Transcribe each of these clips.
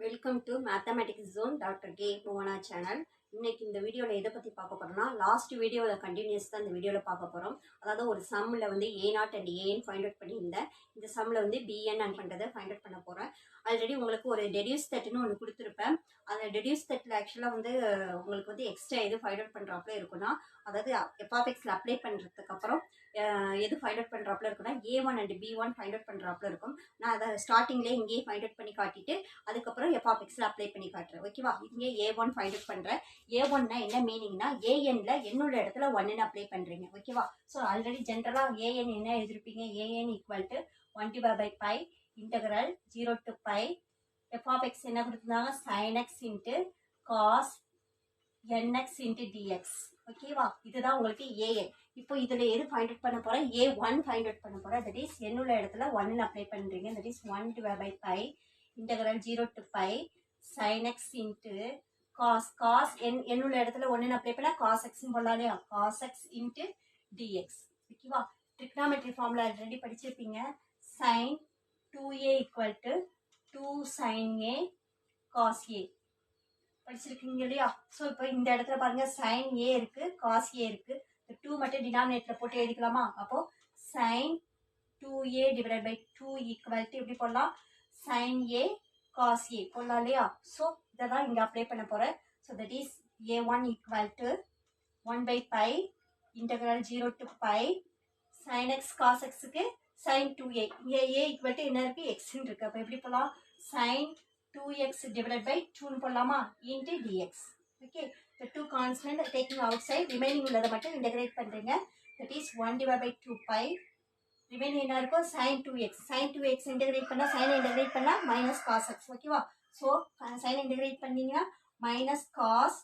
Welcome to mathematics zone doctor K Bhuvana channel. இன்னைக்கு இந்த வீடியோவில் எதை பற்றி பார்க்க போகிறோம்னா, லாஸ்ட் வீடியோவில் கண்டினியூஸ் தான் இந்த வீடியோவில் பார்க்க போகிறோம். அதாவது ஒரு சம்மில் வந்து A0 and AN find out பண்ணியிருந்தேன். இந்த சம்மில் வந்து பிஎன் அண்ட் பண்ணுறதை ஃபைண்ட் அவுட் பண்ண போகிறேன். ஆல்ரெடி உங்களுக்கு ஒரு டெடியூஸ் தட்டுன்னு ஒன்று கொடுத்துருப்பேன். அந்த டெடியூஸ் தட்டில் ஆக்சுவலாக வந்து உங்களுக்கு வந்து எக்ஸ்ட்ரா எது ஃபைண்ட் அவுட் பண்ணுறாப்புல இருக்குன்னா, அதாவது எஃப்ஆர்எக்ஸில் அப்ளை பண்ணுறதுக்கப்புறம் எது ஃபைண்ட் அவுட் பண்ணுறாப்புல இருக்குன்னா A1 and B1 find out பண்ணுறாப்புல இருக்கும். நான் அதை ஸ்டார்டிங்லேயே இங்கேயே ஃபைண்ட் அவுட் பண்ணி காட்டிட்டு அதுக்கப்புறம் எஃப்ஆர்எக்ஸில் அப்ளை பண்ணி காட்டுறேன். ஓகேவா? இங்கே A1 ஃபைண்ட் அவுட் பண்ணுறேன். A1னா என்ன மீனிங்னா, ஏஎன்ல என்னோட இடத்துல 1ன்னு அப்ளை பண்ணுறீங்க. ஓகேவா? ஸோ ஆல்ரெடி ஜென்ரலாக ஏஎன் என்ன எழுதிருப்பீங்க, a n equal to 1/π integral 0 to π f(x) என்ன கொடுத்துருந்தாங்க, sin x into cos nx into dx. ஓகேவா? இதுதான் உங்களுக்கு ஏஎன். இப்போ இதில் எது ஃபைண்ட் அவுட் பண்ண போகிறேன், A1 ஃபைண்ட் அவுட் பண்ண போகிறேன். தட் இஸ் என்னோட இடத்துல 1ன்னு அப்ளை பண்ணுறீங்க. That is 1/π integral 0 to π sin x into cos என்னுள்ள இடத்துல 1ன்னு அப்ளை பண்ணால் காஸ் எக்ஸ்ன்னு போடலாம் இல்லையா, காஸ் எக்ஸ் இன்ட்டு டிஎக்ஸ். ஓகேவா? ட்ரிக்னாமெட்ரி ஃபார்முலா ஆல்ரெடி படிச்சிருப்பீங்க. Sine 2a equal to 2 sin a cos a படிச்சிருக்கீங்க இல்லையா? ஸோ இப்போ இந்த இடத்துல பாருங்க, சைன் ஏ இருக்கு, காஸ் ஏ இருக்கு. 2 மட்டும் டினாமினேட்டர் போட்டு எழுதிக்கலாமா? அப்போ sine 2a divided by 2 equal to எப்படி போடலாம், சைன் ஏ காஸ் ஏ போடலாம் இல்லையா? ஸோ இதை தான் இங்கே அப்ளை பண்ண போகிறேன். So that is A1 equal to 1/π integral 0 to π sin x cos xக்கு sin 2a. இங்கே a ஈக்குவல் டு என்ன இருக்குது, எக்ஸ்ன்னு இருக்குது. அப்போ எப்படி போடலாம், sin 2x டிவைடட் பை 2ன்னு போடலாமா, into dx. Okay, the two constant taking outside, remaining உள்ளதை மட்டும் இன்டகிரேட் பண்ணுறீங்க. தட் இஸ் 1/2π ரிமைனிங் என்ன இருக்கும், sin 2x. sin 2x integrate பண்ணால், சைனை இன்டகிரேட் பண்ணால் மைனஸ் காஸ் எக்ஸ். ஓகேவா? ஸோ சைனை இன்டகிரேட் பண்ணீங்கன்னா minus cos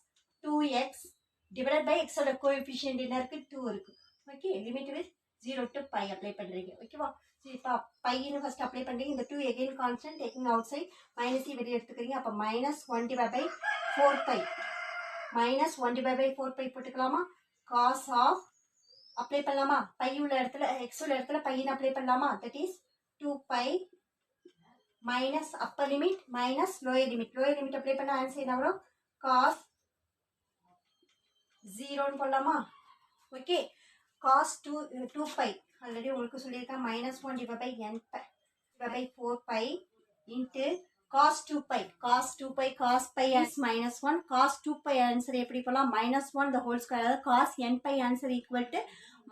2x divided by எக்ஸோட கோஎஃபிஷியன்ட் என்ன இருக்குது, 2 இருக்குது. Okay, limit with 0 to π apply பண்ணுறீங்க. ஓகேவா? ஸோ இப்போ பையன்னு ஃபஸ்ட் அப்ளை பண்ணுறீங்க. இந்த 2 again constant taking out side, minus வெளியே எடுத்துக்கிறீங்க. அப்போ மைனஸ் 1/4π மைனஸ் 1/4π போட்டுக்கலாமா? காஸ் ஆஃப் அப்ளை பண்ணலாமா, பை உள்ள இடத்துல எக்ஸ் உள்ள இடத்துல பையன் அப்ளை பண்ணலாமா? That is 2π minus upper limit minus lower limit. Lower limit apply பண்ண ஆன்சர் என்ன வரும், காஸ் 0ன்னு போடலாமா? ஓகே, காஸ் 2π ஆல்ரெடி உங்களுக்கு சொல்லியிருக்கேன், minus 1/4π into cos 2π. Cos 2π cos pi minus 1. Cos 2π answer எப்படி போகலாம், மைனஸ் 1 த ஹோல் ஸ்கொயர். அதாவது cos nπ answer equal to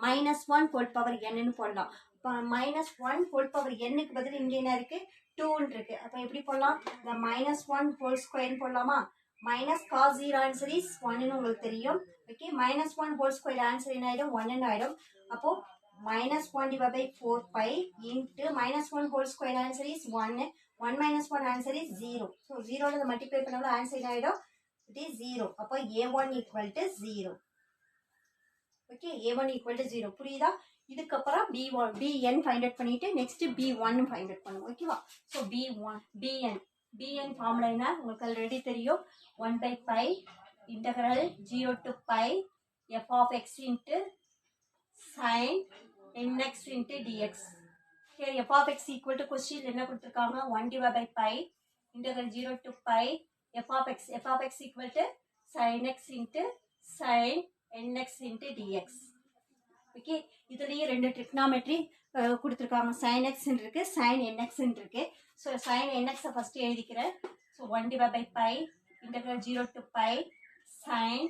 minus 1 whole power n போடலாம். இப்போ மைனஸ் 1 ஹோல் பவர் n-க்கு பதில் இங்கே என்ன இருக்கு, 2 இருக்கு. அப்போ எப்படி போடலாம், இந்த மைனஸ் 1 ஹோல் ஸ்கொயர்னு போடலாமா? மைனஸ் காஸ் 0 ஆன்சர் இஸ் 1ன்னு உங்களுக்கு தெரியும். Okay, minus 1 whole square answer என்ன ஆயிடும், 1ன்னு ஆயிடும். அப்போ minus 1/4π into minus 1 whole square answer is 1. 1 minus 1 answer is 0. So 0 multiply பண்ணாலும் answer என்ன ஆயிடும், it is 0. அப்போ A1 equal to 0. Okay, A1 equal to 0. புரியுதா? இதுக்கப்புறம் BN ஃபைண்ட் அவுட் பண்ணிட்டு நெக்ஸ்ட் B1 ஃபைண்ட் அவுட் பண்ணுவோம். ஓகேவா? ஸோ BN ஃபார்முலா என்ன உங்களுக்கு ஆல்ரெடி தெரியும், 1/π integral 0 to π f(x) into sin nx into dx. Here f(x) equal to question என்ன கொடுத்துருக்காங்க, 1/π integral 0 to π f(x) equal to sin x into sin nx into dx. Okay, இதுலேயே ரெண்டு trigonometry கொடுத்துருக்காங்க, sin x இருக்கு, sin nx இருக்கு. So sin nx first எழுதிக்கிறேன். So 1/π integral 0 to π sin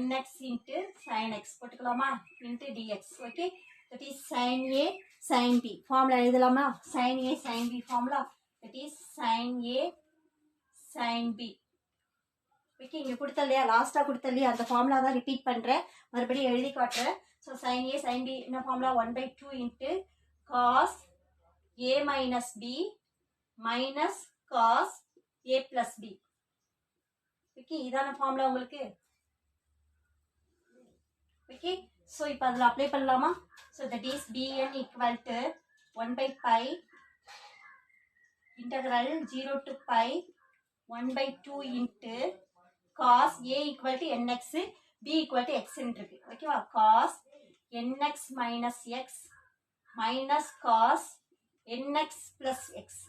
nx into sin x போட்டுக்கலாமா, into dx. Okay, that is sin a sin b formula எழுதலாமா, sin a sin b formula, that is sin a sin b. Okay, இங்கே கொடுத்த இல்லையா, லாஸ்ட்டாக கொடுத்த இல்லையா, அந்த ஃபார்முலா தான் ரிப்பீட் பண்ணுறேன், மறுபடியும் எழுதி காட்டுறேன். So sin a sin b என்ன formula, 1/2 into cos a minus b minus cos a plus b. Okay, இதான ஃபார்முலா உங்களுக்கு. ஓகே, ஸோ இப்போ அதில் அப்ளை பண்ணலாமா? So that is BN equal to 1/π integral 0 to π 1/2 into cos A equal to nx, B equal to எக்ஸ்ன்னு இருக்கு. ஓகேவா? Cos nx minus x minus cos nx plus x.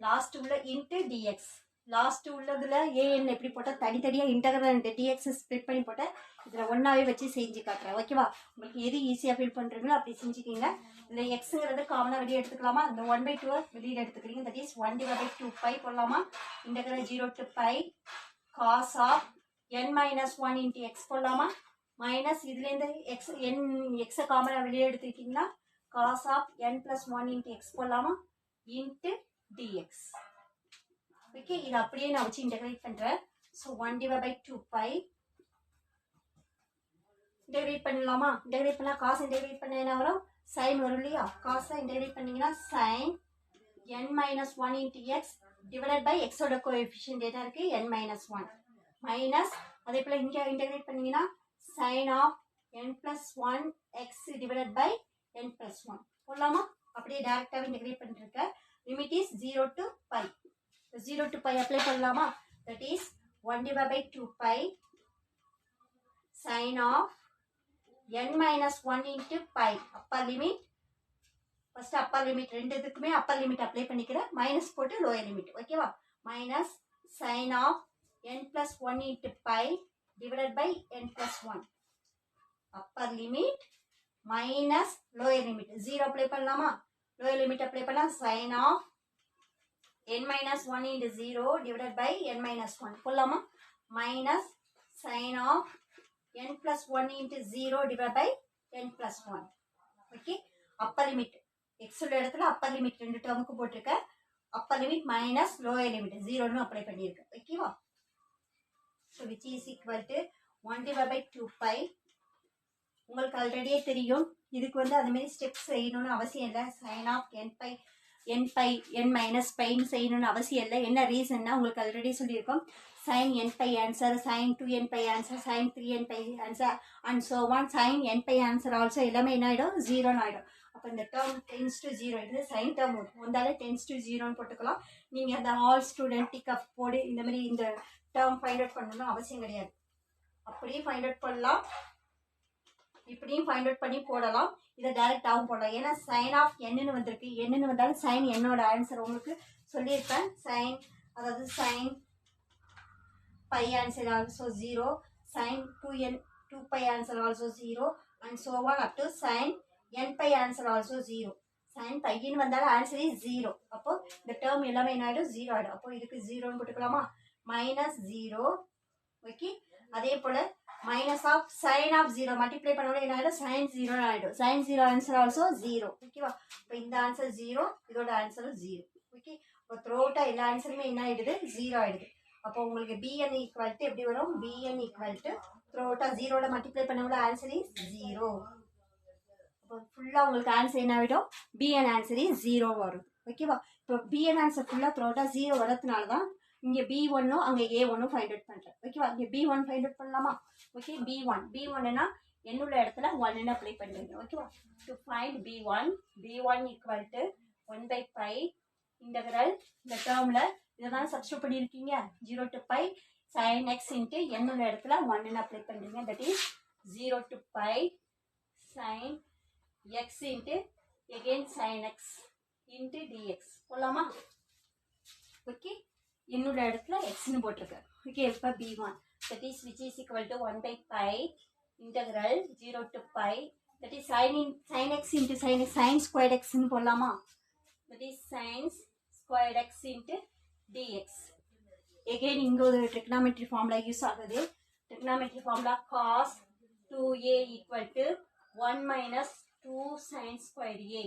Last உள்ள into dx. Last உள்ளதுல AN எப்படி போட்டால் தனித்தனியாக integral and dx split பண்ணி போட்டால் இதில் ஒன்றாவே வச்சு செஞ்சு காட்டுறேன். ஓகேவா? உங்களுக்கு எது ஈஸியாக ஃபீல் பண்ணுறீங்களோ அப்படி செஞ்சுக்கிங்க. இதில் எக்ஸுங்கிறது காமனாக வெளியே எடுத்துக்கலாமா? இந்த 1/2 வெளியில் எடுத்துக்கிறீங்க. தட் இஸ் 1/2π போடலாமா? Integral 0 to π cos of n-1 into x போடலாமா? மைனஸ் இதுலேருந்து எக்ஸை காமனாக வெளியே எடுத்துக்கிட்டிங்கன்னா cos of n+1 into x போடலாமா? Into dx. ஓகே, இது அப்படியே நான் வச்சு இன்டகிரேட் பண்ணுறேன். ஸோ 1/2π இன்டகிரேட் பண்ணலாமா? இன்டகிரேட் பண்ணால் காசு இன்டகிரேட் பண்ண என்ன வரும்? சைன் வரும் இல்லையா? காசை இன்டகிரேட் பண்ணிங்கன்னா sine n-1 into x divided by எக்ஸோட கோஎஃபிஷியன்ட் என்ன இருக்குது? n-1 மைனஸ் அதே போல் இங்கே இன்டகிரேட் பண்ணிங்கன்னா sine of n+1 x divided by n+1 போடலாமா? அப்படியே டேரெக்டாகவே இன்டகிரேட் பண்ணிருக்கேன். Limit is 0 to π. 0 to π அப்ளை பண்ணலாமா? That is 1/2π sin of n-1 into π. Upper limit first upper limit ரெண்டு இதுக்குமே அப்பர் லிமிட் அப்ளை பண்ணிக்கிறேன். மைனஸ் போட்டு லோயர் லிமிட். ஓகேவா? மைனஸ் sin of n+1 into π divided by n+1. Appar limit minus lower limit 0 apply பண்ணலாமா? Lower limit apply பண்ணா sin of n-1 into 0 divided by n-1 போடலாமா? Minus sin of n+1 into 0 divided by n+1. Okay, upper limit x உள்ள இடத்துல upper limit ரெண்டு டேர்முக்கு போட்டிருக்கேன். Upper limit minus lower limit 0ன்னு apply பண்ணியிருக்கேன். ஓகேவா? So which is equal to 1/2π. உங்களுக்கு ஆல்ரெடியே தெரியும். இதுக்கு வந்து அதுமாரி ஸ்டெப்ஸ் செய்யணும்னு அவசியம் இல்லை. சைன் ஆஃப் n-πன்னு செய்யணும்னு அவசியம் இல்லை. என்ன ரீசன்னா உங்களுக்கு ஆல்ரெடி சொல்லியிருக்கோம். sin nπ answer, sin 2nπ answer, sin 3nπ answer and so one. sin nπ answer also எல்லாமே என்ன ஆகிடும்? 0ன்னு ஆகிடும். அப்போ இந்த டேர்ம் டென்ஸ் டு 0 எடுத்து சைன் டேர்ம் வந்தாலே டென்ஸ் டு 0ன்னு போட்டுக்கலாம். நீங்கள் அந்த ஆல் ஸ்டூடெண்ட் டிக்கப் போடு இந்த மாதிரி இந்த டேர்ம் ஃபைண்ட் அவுட் பண்ணணும்னு அவசியம் கிடையாது. அப்படியே ஃபைண்ட் அவுட் பண்ணலாம், இப்படியும் ஃபைண்ட் அவுட் பண்ணி போடலாம். இதை டைரெக்டாகவும் போடலாம். ஏன்னா சைன் ஆஃப் என்னன்னு வந்திருக்கு. என்னன்னு வந்தாலும் சைன் என்னோட ஆன்சர் உங்களுக்கு சொல்லியிருப்பேன். சைன் அதாவது sine π answer also 0, sine 2π answer also 0 and so on up to sine nπ answer also 0. Sine பையின்னு வந்தாலும் ஆன்சர் இஸ் 0. அப்போ இந்த டேர்ம் எல்லாமே என்ன ஆகிடும்? 0 ஆகிடும். அப்போ இதுக்கு 0ன்னு போட்டுக்கலாமா? மைனஸ் 0. ஓகே, அதே போல் minus of sine of 0 multiply பண்ணோட என்ன ஆகிடும்? சைன் 0 ஆகிடும். Sine 0 answer also 0. ஓகேவா? இப்போ இந்த ஆன்சர் 0, இதோட ஆன்சரும் 0. ஓகே, இப்போ த்ரோட்டாக எல்லா ஆன்சருமே என்ன ஆகிடுது? 0 ஆகிடுது. அப்போ உங்களுக்கு bn ஈக்குவல் டு எப்படி வரும்? bn ஈக்குவல் டு த்ரோட்டாக 0ல மல்டிப்ளை பண்ணோட ஆன்சர் இஸ் 0. அப்போ ஃபுல்லாக உங்களுக்கு ஆன்சர் என்ன ஆகிடும்? bn ஆன்சர் இஸ் 0 வரும். ஓகேவா? இப்போ bn ஆன்சர் ஃபுல்லாக த்ரோட்டாக 0 வரதுனால தான் இங்கே b1ம் அங்கே a1ம் ஃபைண்ட் அவுட் பண்ணுறேன். ஓகேவா? இங்கே b1 ஃபைண்ட் அவுட் பண்ணலாமா? ஓகே, b1ன்னா என்னுள்ள இடத்துல 1ன்னு அப்ளை பண்ணுறீங்க. ஓகேவா? To find b1 equal to 1/π integral இந்த டேர்மில் இதை தான் சப்ஸ்டியூட் பண்ணியிருக்கீங்க. 0 to π sin x இன்ட்டு என்னுள்ள இடத்துல 1ன்னு அப்ளை பண்ணுறீங்க. That is 0 to π sin x into again sin x into dx போடலாமா? ஓகே, என்னோட இடத்துல எக்ஸ்னு போட்டிருக்கேன். ஓகே, இப்போ b1 that is which is equal to 1/π integral 0 to π that is sin x into sin squared எக்ஸ்ன்னு போடலாமா? That is sin squared x into dx. Again இங்கே ஒரு ட்ரிக்னாமெட்ரி ஃபார்முலா யூஸ் ஆகுது. Trigonometry formula cos 2a equal to 1 minus 2 sin square a.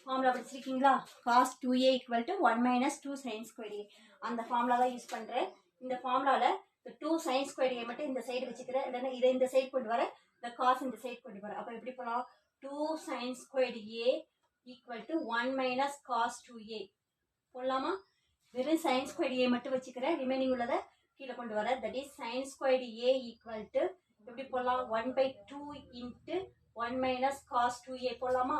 Formula படிச்சிருக்கீங்களா? cos 2a equal to 1 minus 2 sin square a. அந்த formula தான் use பண்ணுறேன். இந்த ஃபார்முலாவில் 2 sin square a மட்டும் இந்த சைடு வச்சுக்கிறேன். இல்லைன்னா இதை இந்த சைடு கொண்டு வரேன், இந்த காஸ் இந்த சைடு கொண்டு வரேன். அப்போ எப்படி போகலாம்? 2 sin square a equal to 1 minus cos 2a போடலாமா? வெறும் sin ஸ்கொயர் a மட்டும் வச்சுக்கிறேன், ரிமைனிங் உள்ளதை கீழே கொண்டு வரேன். That is sin square a equal to எப்படி போடலாம்? 1/2 இன்ட்டு 1 மைனஸ் cos 2a போடலாமா?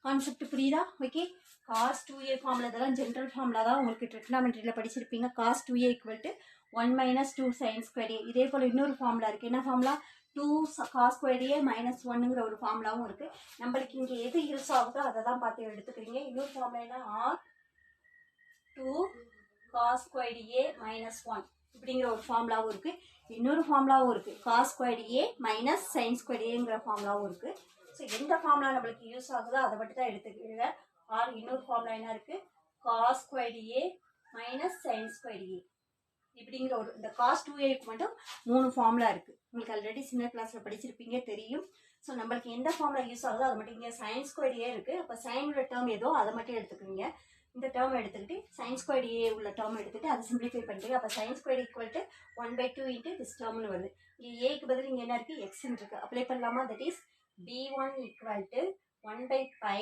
கான்செப்ட் புரியுதா? ஓகே, cos 2a ஃபார்முலா இதெல்லாம் ஜென்ரல் ஃபார்முலா தான், உங்களுக்கு ட்ரிக்னாமெட்ரியில் படிச்சிருப்பீங்க. cos 2a equal to 1 minus 2 sin square a. இதே போல் இன்னொரு ஃபார்முலா இருக்குது. என்ன formula? 2 cos square a minus 1ங்கிற ஒரு ஃபார்முலாவும் இருக்குது. நம்மளுக்கு இங்கே எது யூஸ் ஆகுதோ அதை தான் பார்த்து எடுத்துக்கிறீங்க. இன்னொரு ஃபார்முலா என்ன? r 2 cos squared a minus 1 இப்படிங்கிற ஒரு ஃபார்முலாவும் இருக்குது. இன்னொரு ஃபார்முலாவும் இருக்குது, cos squared a minus sin squared aங்கிற ஃபார்முலாவும் இருக்குது. ஸோ எந்த ஃபார்முலா நம்மளுக்கு யூஸ் ஆகுதோ அதை மட்டும் தான் எடுத்துக்கிடுங்க. ஆர் இன்னொரு ஃபார்முலா என்ன இருக்குது, cos squared a minus sin squared a இப்படிங்கிற ஒரு இந்த cos 2aக்கு மட்டும் 3 ஃபார்முலா இருக்குது. உங்களுக்கு ஆல்ரெடி சின்ன கிளாஸில் படிச்சிருப்பீங்க, தெரியும். ஸோ நம்மளுக்கு எந்த ஃபார்முலா யூஸ் ஆகுதோ அது மட்டும். இங்கே sin squared a இருக்குது, அப்போ சைனோட டேர்ம் ஏதோ அதை மட்டும் எடுத்துக்கோங்க. இந்த டேர்ம் எடுத்துக்கிட்டு sin squared a உள்ள டேர்ம் எடுத்துகிட்டு அதை சிம்பிளிஃபை பண்ணிட்டு அப்போ sin squared equal to 1/2 into this டேர்ம்னு வருது. இங்கே ஏக்கு பதில் இங்கே என்ன இருக்குது, எக்ஸ்ன்னு இருக்குது. அப்ளை பண்ணலாமா? That is b1 equal to 1/pi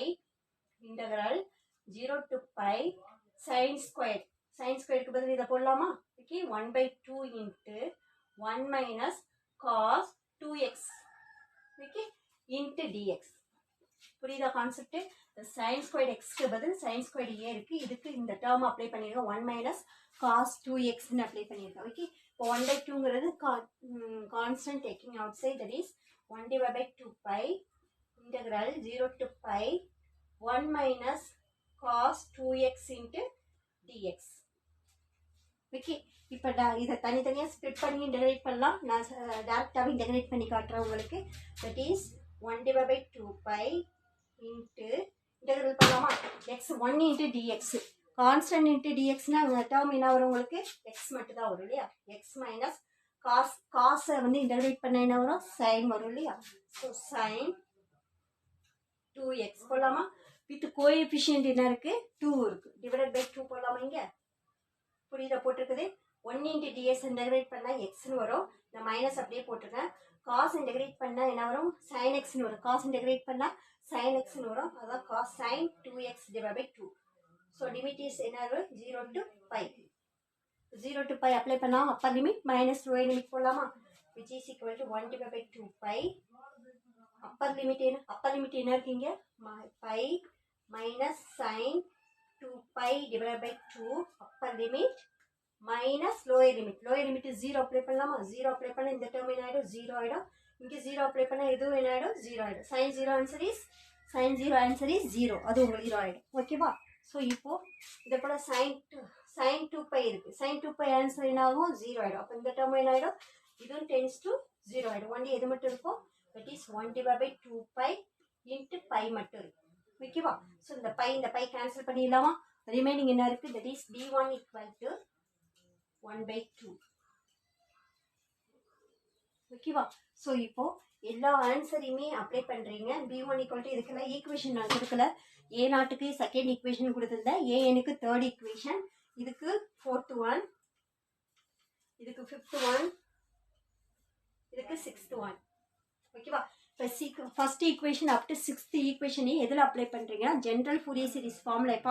integral 0 to pi sin squared. sin squaredக்கு பதில் இதை போடலாமா? Okay, 1/2 into 1 minus cos 2x okay into dx. புரியுதா கான்செப்ட்? sin squared xக்கு பதில் sin squared a இருக்கு. இதுக்கு இந்த டேர்ம் அப்ளை பண்ணிருக்கோம், 1 minus cos 2xன்னு அப்ளை பண்ணியிருக்கோம். ஓகே, இப்போ 1/2ங்கிறது constant taking out side, that is 1/2 pi integral 0 to pi 1 minus cos 2x into dx. Okay, இப்போ இதை தனித்தனியாக ஸ்ப்ளிட் பண்ணி இன்டகிரேட் பண்ணலாம். நான் டேரெக்டாகவே இன்டகிரேட் பண்ணி காட்டுறேன் உங்களுக்கு. That is 1/2 pi into integrate பண்ணலாமா? X 1 into dx. Constant into டிஎக்ஸ்னா அந்த டேர்ம் என்ன வரும் உங்களுக்கு, எக்ஸ் மட்டும் தான் வரும் இல்லையா? எக்ஸ் மைனஸ் காஸ், காசை வந்து இன்டகிரேட் பண்ண என்ன வரும், சைன் வரும் இல்லையா? ஸோ சைன் 2x போடலாமா? வித் கோஎஃபிஷியன்ட் என்ன இருக்குது, 2 இருக்குது. டிவைடட் பை 2 போடலாமா? இங்கே புரியுதா போட்டிருக்குது. 1 இன்ட்டு டிஎஸ் இன்டகிரேட் பண்ணால் எக்ஸ்னு வரும். இந்த மைனஸ் அப்படியே போட்டிருக்கேன். காஸ் இன்டகிரேட் பண்ணால் என்ன வரும், சைன் எக்ஸ்னு வரும். காஸ் இன்டகிரேட் பண்ணால் சைன் எக்ஸ்னு வரும். அதான் cos sine 2x divide by 2. So limit is என்ன வரும், 0 to pi. 0 to pi apply பண்ணால் upper limit minus lower limit போடலாமா? Which is equal to 1 divide by 2 pi. Upper limit என்ன இருக்கீங்க, pi minus sine 2 pi divided by 2 upper limit minus lower limit. lower limit is 0 apply பண்ணலாமா? 0 apply பண்ண இந்த term என்ன ஆயிடும், 0 ஆயிடும். இங்கே 0 apply பண்ண எதுவும் என்ன ஆயிடும், 0 ஆயிடும். sin 0 answer is 0. அது உங்களுக்கு 0 ஆயிடும். ஓகேவா? ஸோ இப்போ இதை போல sin 2 pi இருக்கு. sin 2 pi ஆன்சர் என்ன ஆகும், 0 ஆயிடும். அப்போ இந்த term என்ன ஆயிடும், இதுவும் tends to 0 ஆயிடும். ஒன்லி எது மட்டும் இருக்கும், that is 1 divided by 2 pi into pi மட்டும் இருக்கு. ஓகேவா? ஸோ இந்த பை கேன்சல் பண்ணிடலாமா? ரிமைனிங் என்ன இருக்குது, that is b1 equal to 1/2. ஓகேவா? ஸோ இப்போ எல்லா ஆன்சரையுமே அப்ளை பண்ணுறீங்க. b1 ஈக்குவல் டு இதுக்கெல்லாம் ஈக்குவேஷன் நான் கொடுக்கல. ஏ நாட்டுக்கு செகண்ட் ஈக்குவேஷன் கொடுத்துருந்தேன், ஏஎனுக்கு தேர்ட் ஈக்குவேஷன், இதுக்கு 4th ஒன், இதுக்கு 5th ஒன், இதுக்கு 6th ஒன். ஓகேவா? இப்போ first equation up to 6th ஈக்குவேஷனே எதில் அப்ளை பண்ணுறீங்கன்னா, general Fourier series formula F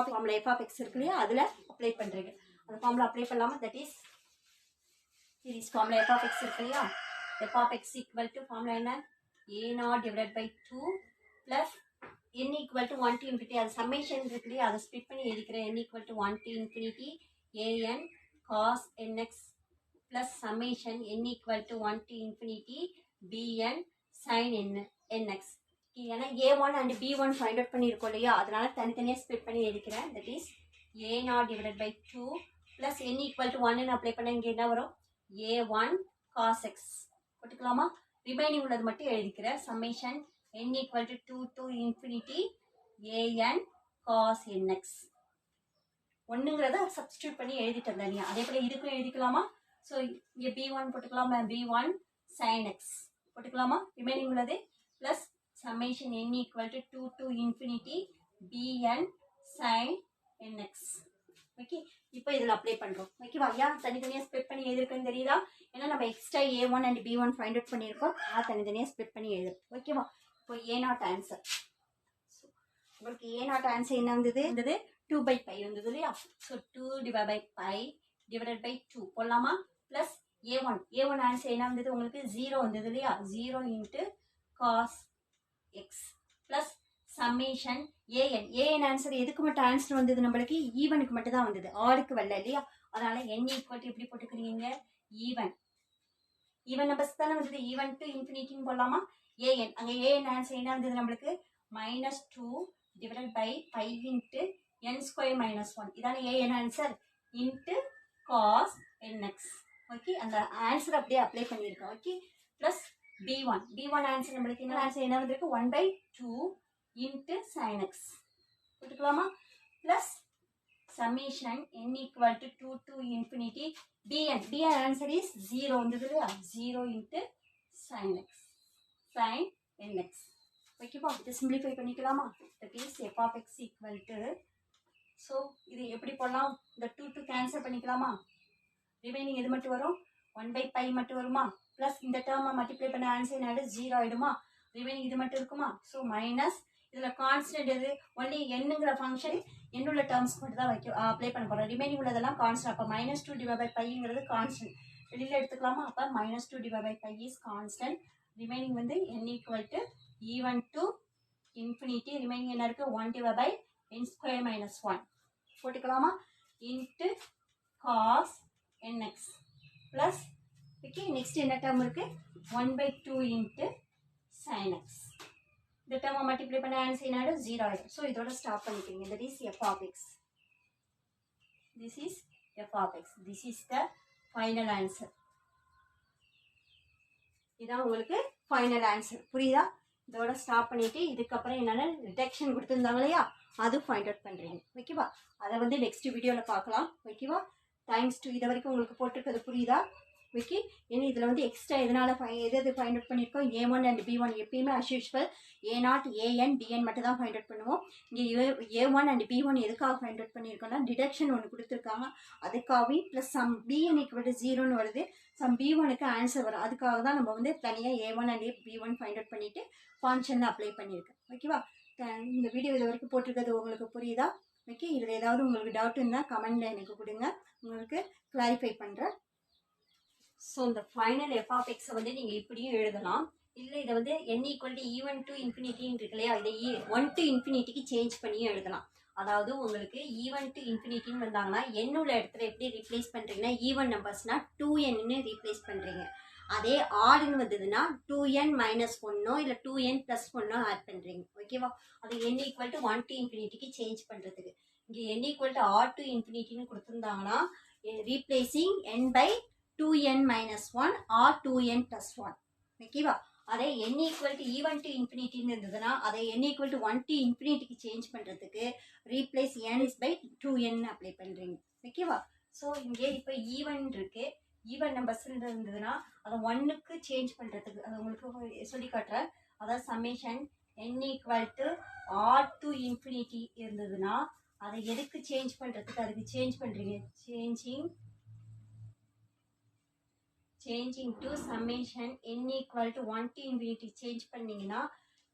of X இருக்கு இல்லையா, அதில் அப்ளை பண்ணுறீங்க. அந்த ஃபார்முலா அப்ளை பண்ணலாமா? That is series formula F of X இருக்கு இல்லையா, F of X equal to formula என்ன, a0 divide by 2 plus n equal to 1 to infinity. அது சம்மேஷன் இருக்கு இல்லையா, அதை ஸ்ப்ளிட் பண்ணி எழுதிக்கிறேன். n equal to 1 to infinity an cos nx plus summation n equal to 1 to infinity bn sin nx. ஏன்னா a1 and b1 find out பண்ணியிருக்கோம் இல்லையா, அதனால தனித்தனியாக ஸ்ப்ளிட் பண்ணி எழுதிக்கிறேன். That is a0 divide by 2 plus n equal to 1 apply பண்ண இங்கே என்ன வரும், a1 cos x போட்டுக்கலாமா? ரிமைனிங் உள்ளது மட்டும் எழுதிக்கிறேன். Summation n equal to 2 to infinity an cos nx. ஒன்றுங்கிறத சப்ஸ்டியூட் பண்ணி எழுதிட்டு தனியா. அதே போல் இதுக்கும் எழுதிக்கலாமா? ஸோ இங்கே b1 போட்டுக்கலாமா, b1 sin x போட்டுக்கலாமா? ரிமைனிங் உள்ளது plus summation n equal to 2 to infinity bn sin nx. Okay, இப்போ இதில் அப்ளை பண்ணுறோம். ஓகேவா? ஏன் தனித்தனியாக ஸ்ப்ளிட் பண்ணி எழுதிருக்குன்னு தெரியுதா? ஏன்னா நம்ம extra a1 and b1 find out பண்ணியிருக்கோம், அதை தனித்தனியாக ஸ்ப்ளிட் பண்ணி எழுதுறோம். ஓகேவா? இப்போ a0 ஆன்சர், உங்களுக்கு a0 ஆன்சர் என்ன வந்தது, 2/pi வந்தது இல்லையா? So 2 divide by pi divided by 2 போடலாமா? ப்ளஸ் a1 ஆன்சர் என்ன வந்தது உங்களுக்கு, 0 வந்தது இல்லையா, 0 into cos X plus summation an answer எதுக்கு மட்டும் ஆன்சர் வந்தது, நம்மளுக்கு ஈவனுக்கு மட்டும் தான் வந்தது, ஆருக்கு வரல இல்லையா. அதனால n ஈக்குவல் டு எப்படி போட்டுக்கிறீங்க, ஈவன் நம்பர்ஸ் தானே வந்தது, ஈவன் டு இன்ஃபினிட்டின்னு போடலாமா? an அங்கே an ஆன்சர் என்ன வந்தது நம்மளுக்கு, -2 divided by pi into n square minus 1 இதான an answer into cos nx. Okay, அந்த ஆன்சர் அப்படியே அப்ளை பண்ணியிருக்கோம். ஓகே, ப்ளஸ் b1 ஆன்சர் நம்மளுக்கு என்ன ஆன்சர் என்ன வந்திருக்கு 1/2 இன்ட்டு sin x போட்டுக்கலாமா? Plus summation n equal to 2 to infinity dn answer is 0 வந்தது இல்லையா, 0 இன்ட்டு sin nx. ஓகேப்பா, இதை சிம்பிளிஃபை பண்ணிக்கலாமா? That is f of x equal to, so இது எப்படி போடலாம், இந்த 2 கேன்சல் பண்ணிக்கலாமா? ரிமைனிங் எது மட்டும் வரும் 1/π மட்டும் வருமா? ப்ளஸ் இந்த டேர்மை மல்டிப்ளை பண்ண ஆன்சர் என்ன 0 ஆகிடுமா? ரிமைனிங் இது மட்டும் இருக்குமா? ஸோ மைனஸ் இதில் கான்ஸ்டன்ட் எது ஒன்லி என்னங்கிற ஃபங்க்ஷன் என்னுள்ள டேர்ம்ஸ்க்கு மட்டும் தான் அப்ளை பண்ண போகிறோம். ரிமைனிங் உள்ளதெல்லாம் கான்ஸ்டன்ட். அப்போ -2/πங்கிறது கான்ஸ்டன்ட் வெளியில் எடுத்துக்கலாமா? அப்போ -2/π இஸ் கான்ஸ்டன்ட். ரிமைனிங் வந்து n equal to e1 to infinity. Remaining என்ன இருக்குது 1/n² - 1 போட்டுக்கலாமா? Into cos nx plus okay, next என்ன டேர்ம் இருக்குது 1/2 இன்ட்டு sin x. இந்த டேர்மை மல்டிப்ளை பண்ண ஆன்சர் என்ன 0 ஆகிடும். ஸோ இதோட ஸ்டாப் பண்ணிக்கிறீங்க. That is f of x. This is f of x. This is the final answer. இதான் உங்களுக்கு ஃபைனல் ஆன்சர். புரியுதா? இதோட ஸ்டாப் பண்ணிட்டு இதுக்கப்புறம் என்னென்ன ரிடக்ஷன் கொடுத்துருந்தாங்க இல்லையா, அது ஃபைண்ட் அவுட் பண்ணுறீங்க. ஓகேவா? அதை வந்து நெக்ஸ்ட் வீடியோவில் பார்க்கலாம். ஓகேவா? Thanks to. இது வரைக்கும் உங்களுக்கு போட்டிருக்கிறது புரியுதா? ஓகே, ஏன்னா இதில் வந்து எக்ஸ்ட்ரா எதனால் எது ஃபைண்ட் அவுட் பண்ணியிருக்கோம், a1 அண்ட் b1 எப்பயுமே as usual a0 an dn மட்டும் தான் ஃபைண்ட் அவுட் பண்ணுவோம். இங்கே a1 அண்ட் b1 எதுக்காக ஃபைண்ட் அவுட் பண்ணியிருக்கோம்னா டிடக்ஷன் ஒன்று கொடுத்துருக்காங்க அதுக்காகவே, ப்ளஸ் சம் bn = 0ன்னு வருது, சம் b1க்கு ஆன்சர் வரும். அதுக்காக தான் நம்ம வந்து தனியாக a1 and b1 find out பண்ணிவிட்டு ஃபங்க்ஷன் அப்ளை பண்ணியிருக்கேன். ஓகேவா? இந்த வீடியோ இது வரைக்கும் போட்டிருக்கிறது உங்களுக்கு புரியுதா? ஓகே, இதில் ஏதாவது உங்களுக்கு டவுட் இருந்தால் கமெண்டில் எனக்கு கொடுங்க, உங்களுக்கு கிளாரிஃபை பண்ணுறேன். ஸோ இந்த ஃபைனல் f of x வந்து நீங்கள் இப்படியும் எழுதலாம். இல்லை இதை வந்து n equal to e1 to infinity இருக்கு இல்லையா, இதை 1 to infinity சேஞ்ச் பண்ணியும் எழுதலாம். அதாவது உங்களுக்கு e1 to infinity வந்தாங்கன்னா n உள்ள இடத்துல எப்படி ரீப்ளேஸ் பண்ணுறீங்கன்னா e1 நம்பர்ஸ்னால் 2n ரீப்ளேஸ் பண்ணுறீங்க. அதே ஆடுன்னு வந்ததுன்னா 2n - 1 இல்லை 2n + 1 ஆட் பண்ணுறீங்க. ஓகேவா? அது n equal to 1 to infinity change பண்ணுறதுக்கு. இங்கே n equal to r to infinity கொடுத்துருந்தாங்கன்னா ரீப்ளேசிங் n/2n - 1 or 2n + 1. ஓகேவா? அதே n equal to e1 to infinity இருந்ததுன்னா அதை n equal to 1 to infinity change பண்ணுறதுக்கு replace n is by 2n apply பண்ணுறீங்க. ஓகேவா? ஸோ இங்கே இப்போ e1 இருக்கு, ஈவன் நம்பர்ஸ் இருந்ததுன்னா அதை 1க்கு சேஞ்ச் பண்ணுறதுக்கு அது உங்களுக்கு சொல்லி காட்டுறேன். அதாவது summation n equal to r to infinity இருந்ததுன்னா அதை எதுக்கு சேஞ்ச் பண்ணுறதுக்கு அதுக்கு சேஞ்ச் பண்ணுறீங்க. Changing to summation n equal to 1 to infinity change பண்ணிங்கன்னா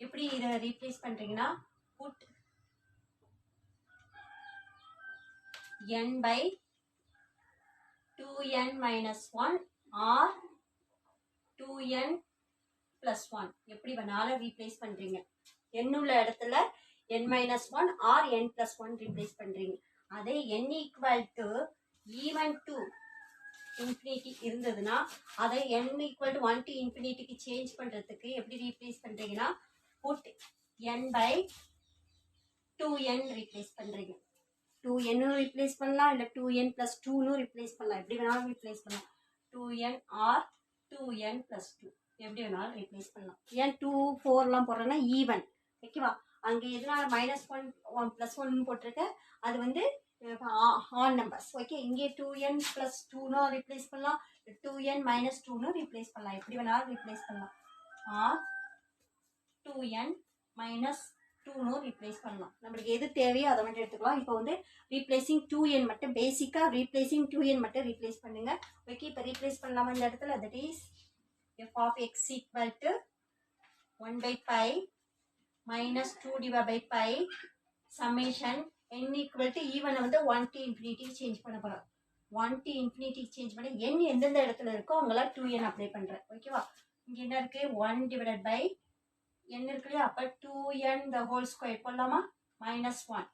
எப்படி இதை ரீப்ளேஸ் பண்ணுறீங்கன்னா புட் n/2n - 1 or 2n + 1 எப்படி வேணாலும் ரீப்ளேஸ் பண்ணுறீங்க. n உள்ள இடத்துல n - 1 or n + 1 ரீப்ளேஸ் பண்ணுறீங்க. அதே n equal to e1 to infinity இருந்ததுன்னா அதை n equal to 1 to infinity change பண்ணுறதுக்கு எப்படி ரீப்ளேஸ் பண்ணுறீங்கன்னா புட் n/2n ரீப்ளேஸ் பண்ணுறீங்க. 2n ரீப்ளேஸ் பண்ணலாம், இல்லை 2n + 2 ரீப்ளேஸ் பண்ணலாம், எப்படி வேணாலும் ரீப்ளேஸ் பண்ணலாம். 2n or 2n + 2 எப்படி வேணாலும் ரீப்ளேஸ் பண்ணலாம். ஏன் 2 4லாம் போடுறேன்னா ஈவன். ஓகேவா? அங்கே எதனால -1 1 + 1 போட்டிருக்க அது வந்து ஆல் நம்பர்ஸ். ஓகே, இங்கே 2n + 2 ரீப்ளேஸ் பண்ணலாம், 2n - 2 ரீப்ளேஸ் பண்ணலாம், எப்படி வேணாலும் ரீப்ளேஸ் பண்ணலாம். ஆர் 2n - 2 ரீப்ளேஸ் பண்ணலாம். நம்மளுக்கு எது தேவையோ அதை மட்டும் எடுத்துக்கலாம். இப்போ வந்து ரீப்ளேசிங் 2n மட்டும் பேசிக்காக ரீப்ளேசிங் 2n மட்டும் ரீப்ளேஸ் பண்ணுங்க. ஓகே, இப்போ ரீப்ளேஸ் பண்ணலாமா இந்த இடத்துல? That is f of x equal to 1/π - 2/π summation n equal to e1 வந்து 1 to infinity சேஞ்ச் பண்ண போகிறோம். 1 to infinity சேஞ்ச் பண்ணி n எந்தெந்த இடத்துல இருக்கோ அங்கெல்லாம் 2n அப்ளை பண்ணுறேன். ஓகேவா? இங்கே என்ன இருக்குது 1/n இருக்கு இல்லையா, அப்போ 2n the whole square போடலாமா -1.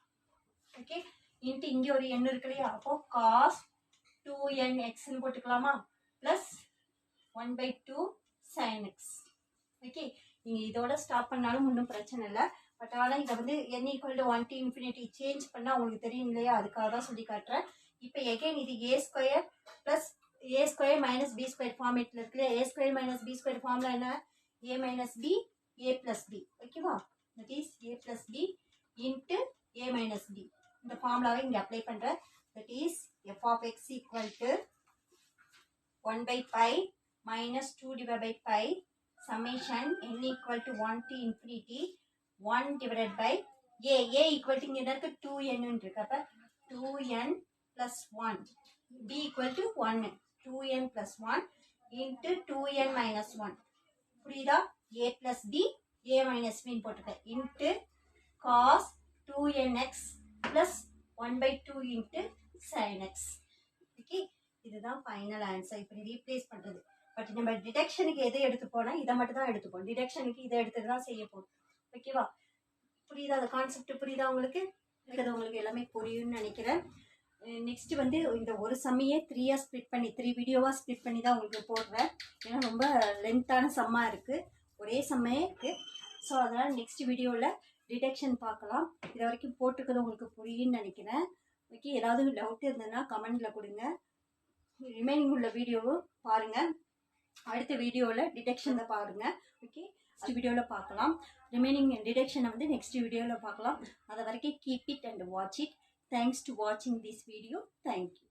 ஓகே, இன்ட்டு இங்கே ஒரு n இருக்கு இல்லையா, அப்போ cos 2nxன்னு போட்டுக்கலாமா ப்ளஸ் 1/2 sin x. ஓகே, நீங்கள் இதோட ஸ்டாப் பண்ணாலும் ஒன்றும் பிரச்சனை இல்லை. பட் ஆனால் இதை வந்து n equal to 1 to infinity change பண்ணால் உங்களுக்கு தெரியும் இல்லையா, அதுக்காக தான் சொல்லி காட்டுறேன். இப்போ எகைன் இது a square plus a square minus b square ஃபார்மேட்டில் இருக்கு இல்லையா. a square minus b square ஃபார்மில் என்ன, a minus b a plus b. ஓகேவா, that is a plus b into a minus b. இந்த ஃபார்முலாவை இங்கே அப்ளை பண்ணுறேன். That is f of x equal to 1 by pi minus 2 divided by pi summation n equal to 1 to infinity 1 divided by a equal to இங்க இருக்கு 2n இருக்கு. அப்ப 2n plus 1 b equal to 1 2n plus 1 into 2n minus 1 புரியுதா, a plus b a minus b போட்டுருக்கேன் into cos 2nx plus 1 by 2 into sin x. Okay, இதுதான் final answer. இப்படி replace பண்ணுறது. But நம்ம டிடக்ஷனுக்கு எதை எடுத்துப்போனா இதை மட்டும் தான் எடுத்துப்போம். டிடக்ஷனுக்கு இதை எடுத்துட்டு தான் செய்ய போகும். ஓகேவா, புரியுதா, அந்த கான்செப்ட் புரியுதா உங்களுக்கு? இருக்கிறது உங்களுக்கு எல்லாமே புரியும்னு நினைக்கிறேன். நெக்ஸ்ட் வந்து இந்த ஒரு சம்மையே 3 ஸ்ப்ளிட் பண்ணி 3 வீடியோவாக ஸ்ப்ளிட் பண்ணி தான் உங்களுக்கு போடுறேன். ஏன்னா ரொம்ப லென்த்தான சம்மாக இருக்குது, ஒரே சம்மையே இருக்குது. ஸோ அதனால் நெக்ஸ்ட் வீடியோவில் டிடக்ஷன் பார்க்கலாம். இது வரைக்கும் போட்டிருக்கிறது உங்களுக்கு புரியும்னு நினைக்கிறேன். ஓகே, ஏதாவது டவுட் இருந்ததுன்னா கமெண்டில் கொடுங்க. ரிமைனிங் உள்ள வீடியோவும் பாருங்கள். அடுத்த வீடியோவில் டிடெக்ஷனை பாருங்கள். ஓகே, அடுத்த வீடியோவில் பார்க்கலாம். ரிமைனிங் டிடெக்ஷனை வந்து நெக்ஸ்ட் வீடியோவில் பார்க்கலாம். அது வரைக்கும் keep it and watch it. Thanks to வாட்சிங் திஸ் வீடியோ. தேங்க்யூ.